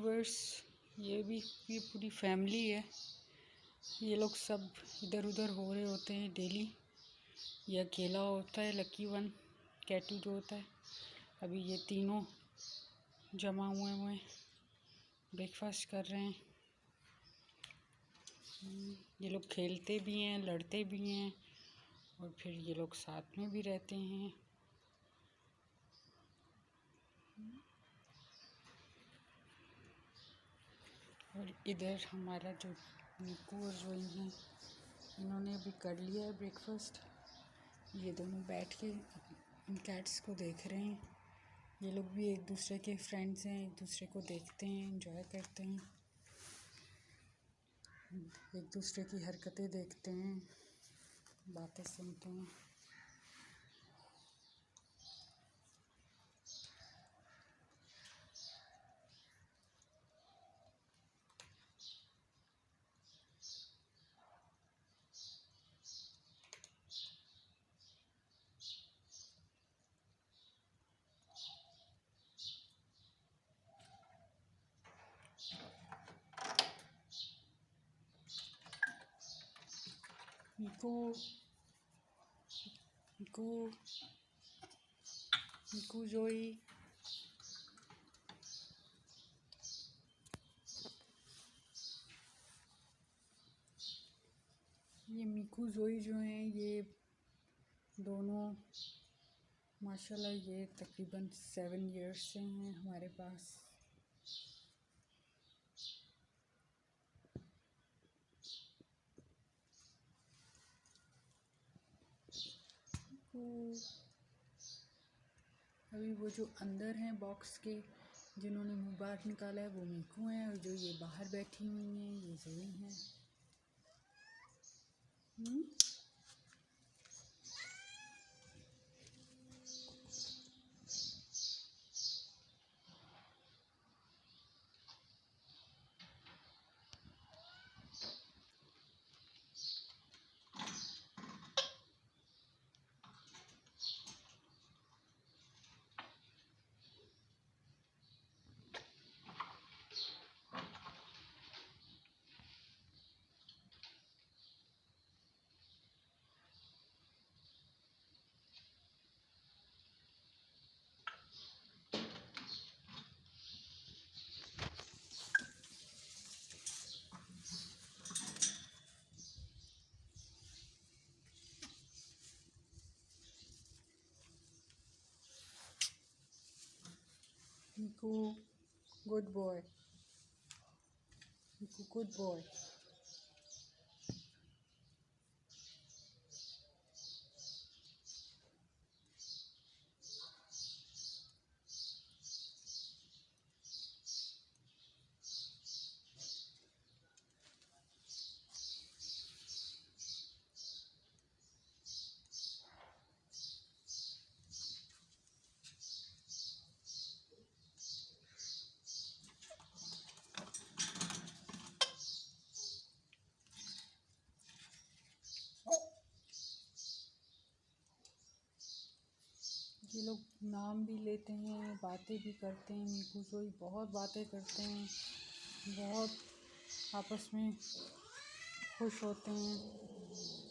Viewers, ये पूरी family है। ये लोग सब इधर उधर हो रहे होते हैं डेली। ये अकेला होता है लकी वन, कैटू जो होता है। अभी ये तीनों जमा हुए हैं, ब्रेकफास्ट कर रहे हैं। ये लोग खेलते भी हैं, लड़ते भी हैं, और फिर ये लोग साथ में भी रहते हैं। और इधर हमारा जो नीकू और रोई हैं, इन्होंने अभी कर लिया है ब्रेकफास्ट। ये दोनों बैठ के इन कैट्स को देख रहे हैं। ये लोग भी एक दूसरे के फ्रेंड्स हैं, एक दूसरे को देखते हैं, एंजॉय करते हैं, एक दूसरे की हरकतें देखते हैं, बातें सुनते हैं। नीकू नीकू नीकू जोई, ये मीकू जोई जो हैं, ये दोनों माशाल्लाह ये तकरीबन 7 इयर्स से हैं हमारे पास। अभी वो जो अंदर हैं बॉक्स के, जिन्होंने मुंह बाहर निकाला है, वो मीकू हैं, और जो ये बाहर बैठी हुई हैं ये जोई हैं। मीकू गुड बॉय, मीकू गुड बॉय। ये लोग नाम भी लेते हैं, बातें भी करते हैं। मीकू जोई बहुत बातें करते हैं, बहुत आपस में खुश होते हैं।